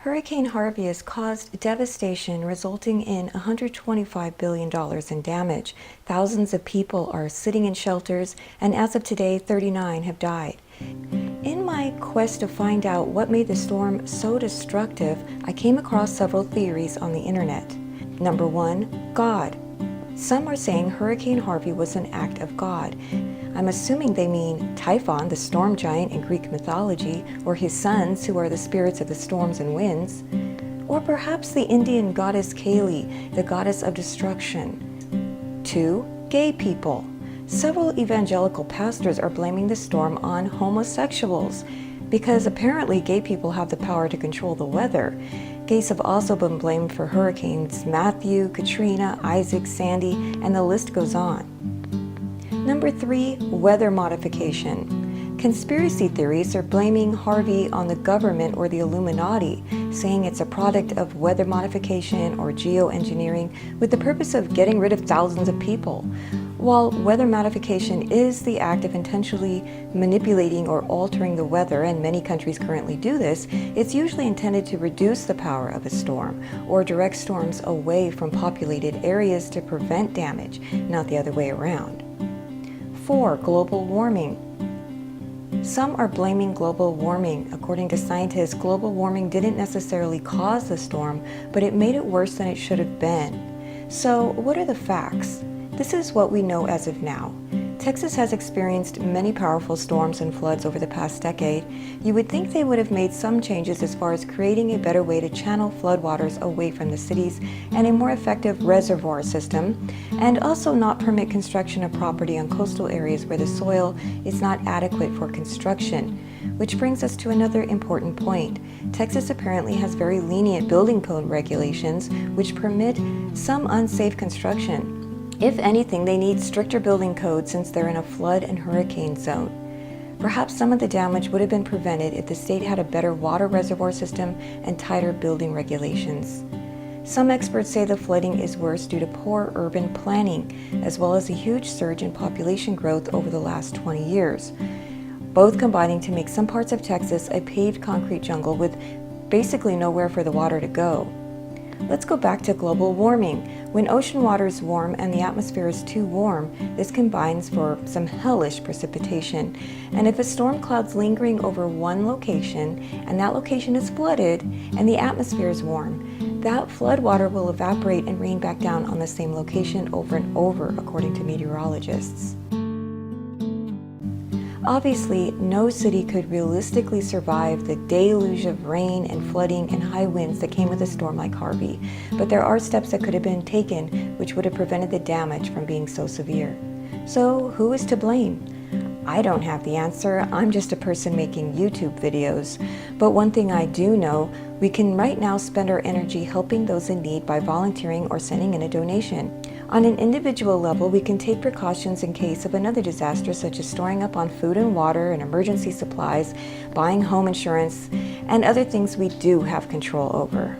Hurricane Harvey has caused devastation resulting in $125 billion in damage. Thousands of people are sitting in shelters, and as of today, 39 have died. In my quest to find out what made the storm so destructive, I came across several theories on the internet. Number one, God. Some are saying Hurricane Harvey was an act of God. I'm assuming they mean Typhon, the storm giant in Greek mythology, or his sons, who are the spirits of the storms and winds. Or perhaps the Indian goddess Kali, the goddess of destruction. 2. Gay people. Several evangelical pastors are blaming the storm on homosexuals, because apparently gay people have the power to control the weather. Gays have also been blamed for hurricanes Matthew, Katrina, Isaac, Sandy, and the list goes on. Number 3, weather modification. Conspiracy theories are blaming Harvey on the government or the Illuminati, saying it's a product of weather modification or geoengineering with the purpose of getting rid of thousands of people. While weather modification is the act of intentionally manipulating or altering the weather, and many countries currently do this, it's usually intended to reduce the power of a storm or direct storms away from populated areas to prevent damage, not the other way around. 4. Global warming. Some are blaming global warming. According to scientists, global warming didn't necessarily cause the storm, but it made it worse than it should have been. So, what are the facts? This is what we know as of now. Texas has experienced many powerful storms and floods over the past decade. You would think they would have made some changes as far as creating a better way to channel floodwaters away from the cities and a more effective reservoir system, and also not permit construction of property on coastal areas where the soil is not adequate for construction. Which brings us to another important point. Texas apparently has very lenient building code regulations which permit some unsafe construction. If anything, they need stricter building codes since they're in a flood and hurricane zone. Perhaps some of the damage would have been prevented if the state had a better water reservoir system and tighter building regulations. Some experts say the flooding is worse due to poor urban planning, as well as a huge surge in population growth over the last 20 years, both combining to make some parts of Texas a paved concrete jungle with basically nowhere for the water to go. Let's go back to global warming. When ocean water is warm and the atmosphere is too warm, this combines for some hellish precipitation. And if a storm cloud's lingering over one location, and that location is flooded, and the atmosphere is warm, that flood water will evaporate and rain back down on the same location over and over, according to meteorologists. Obviously, no city could realistically survive the deluge of rain and flooding and high winds that came with a storm like Harvey, but there are steps that could have been taken which would have prevented the damage from being so severe. So, who is to blame? I don't have the answer. I'm just a person making YouTube videos. But one thing I do know, we can right now spend our energy helping those in need by volunteering or sending in a donation. On an individual level, we can take precautions in case of another disaster, such as storing up on food and water and emergency supplies, buying home insurance, and other things we do have control over.